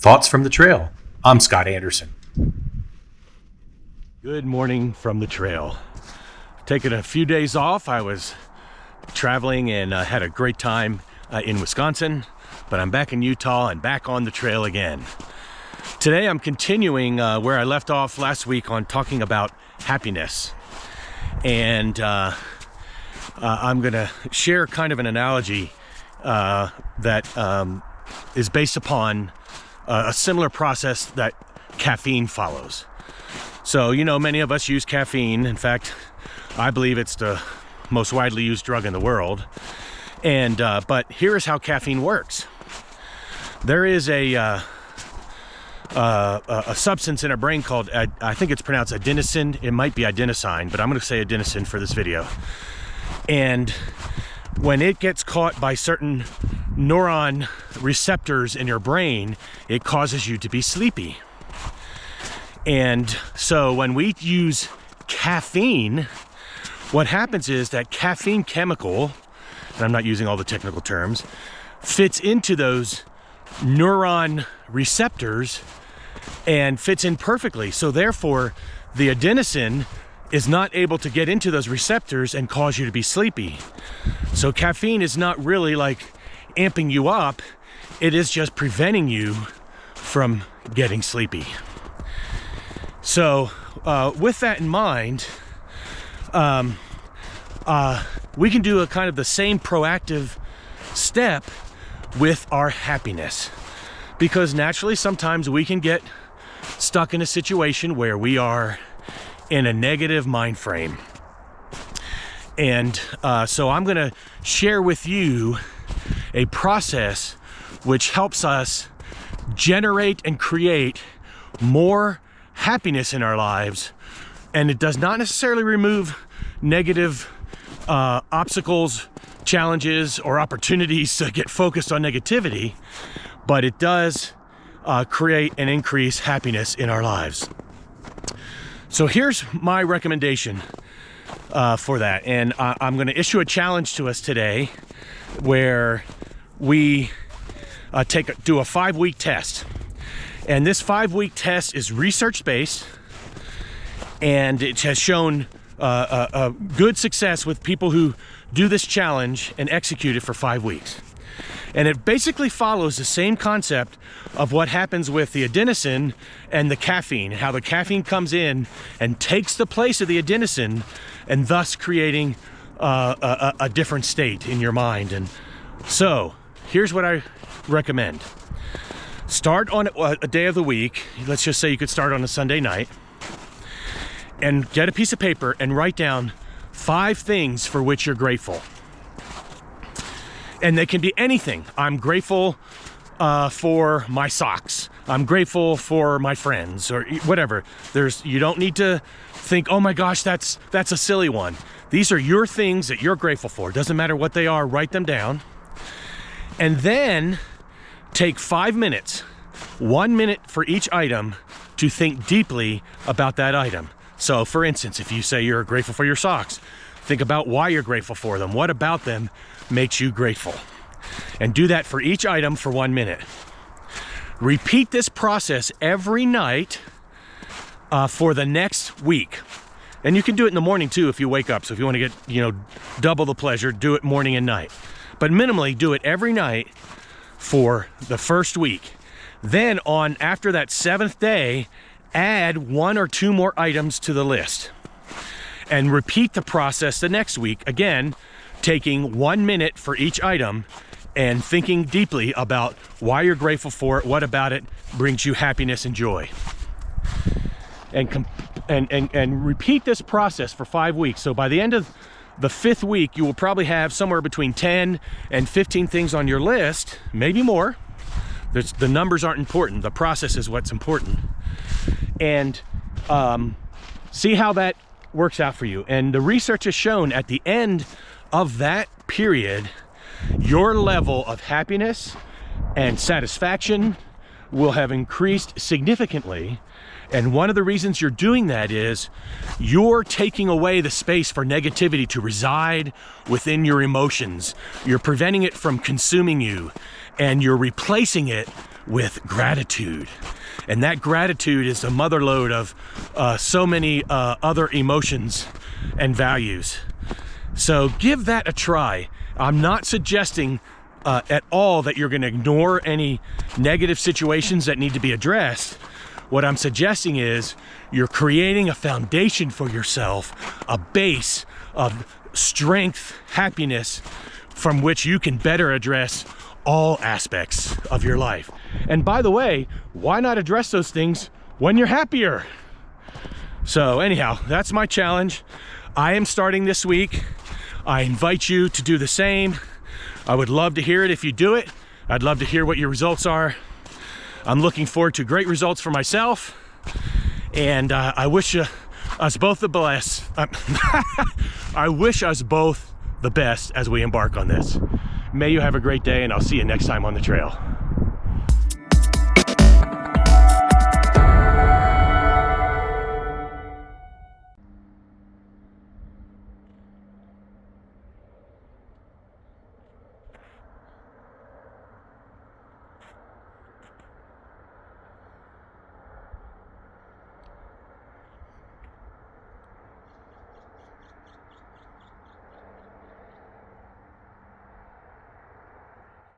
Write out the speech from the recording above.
Thoughts from the trail. I'm Scott Anderson. Good morning from the trail. Taking a few days off. I was traveling and had a great time in Wisconsin, but I'm back in Utah and back on the trail again. Today I'm continuing where I left off last week on talking about happiness. And I'm gonna share kind of an analogy that is based upon a similar process that caffeine follows. So, you know, many of us use caffeine. In fact, I believe it's the most widely used drug in the world. And but here is how caffeine works. There is a substance in our brain called, I think it's pronounced adenosine. It might be adenosine, but I'm going to say adenosine for this video. And when it gets caught by certain neuron receptors in your brain, it causes you to be sleepy. And so when we use caffeine, what happens is that caffeine chemical, and I'm not using all the technical terms, fits into those neuron receptors and fits in perfectly. So therefore, the adenosine is not able to get into those receptors and cause you to be sleepy. So caffeine is not really like amping you up, it is just preventing you from getting sleepy. So with that in mind, we can do a kind of the same proactive step with our happiness, because naturally sometimes we can get stuck in a situation where we are in a negative mind frame. And so I'm going to share with you a process which helps us generate and create more happiness in our lives. And it does not necessarily remove negative obstacles, challenges, or opportunities to get focused on negativity, but it does create and increase happiness in our lives. So here's my recommendation for that. And I'm going to issue a challenge to us today where we do a 5-week test. And this 5-week test is research-based, and it has shown a good success with people who do this challenge and execute it for 5 weeks. And it basically follows the same concept of what happens with the adenosine and the caffeine, how the caffeine comes in and takes the place of the adenosine, and thus creating a different state in your mind. And so here's what I recommend. Start on a day of the week. Let's just say you could start on a Sunday night, and get a piece of paper and write down 5 things for which you're grateful. And they can be anything. I'm grateful for my socks. I'm grateful for my friends, or whatever. You don't need to think, oh my gosh, that's a silly one. These are your things that you're grateful for. Doesn't matter what they are, write them down. And then take 5 minutes, 1 minute for each item, to think deeply about that item. So for instance, if you say you're grateful for your socks, think about why you're grateful for them. What about them makes you grateful? And do that for each item for 1 minute. Repeat this process every night for the next week. And you can do it in the morning too if you wake up. So if you want to get, double the pleasure, do it morning and night. But minimally, do it every night for the first week. Then after that 7th day, add 1 or 2 more items to the list. And repeat the process the next week, again, taking 1 minute for each item and thinking deeply about why you're grateful for it, what about it brings you happiness and joy. And repeat this process for 5 weeks. So by the end of the 5th week, you will probably have somewhere between 10 and 15 things on your list, maybe more. The numbers aren't important. The process is what's important. And see how that works out for you. And the research has shown at the end of that period, your level of happiness and satisfaction will have increased significantly. And one of the reasons you're doing that is you're taking away the space for negativity to reside within your emotions. You're preventing it from consuming you, and you're replacing it with gratitude. And that gratitude is the motherlode of so many other emotions and values. So give that a try. I'm not suggesting at all that you're going to ignore any negative situations that need to be addressed. What I'm suggesting is you're creating a foundation for yourself, a base of strength, happiness, from which you can better address all aspects of your life. And by the way, why not address those things when you're happier? So anyhow, that's my challenge. I am starting this week. I invite you to do the same. I would love to hear it if you do it. I'd love to hear what your results are. I'm looking forward to great results for myself. And I wish us both the best. I wish us both the best as we embark on this. May you have a great day, and I'll see you next time on the trail.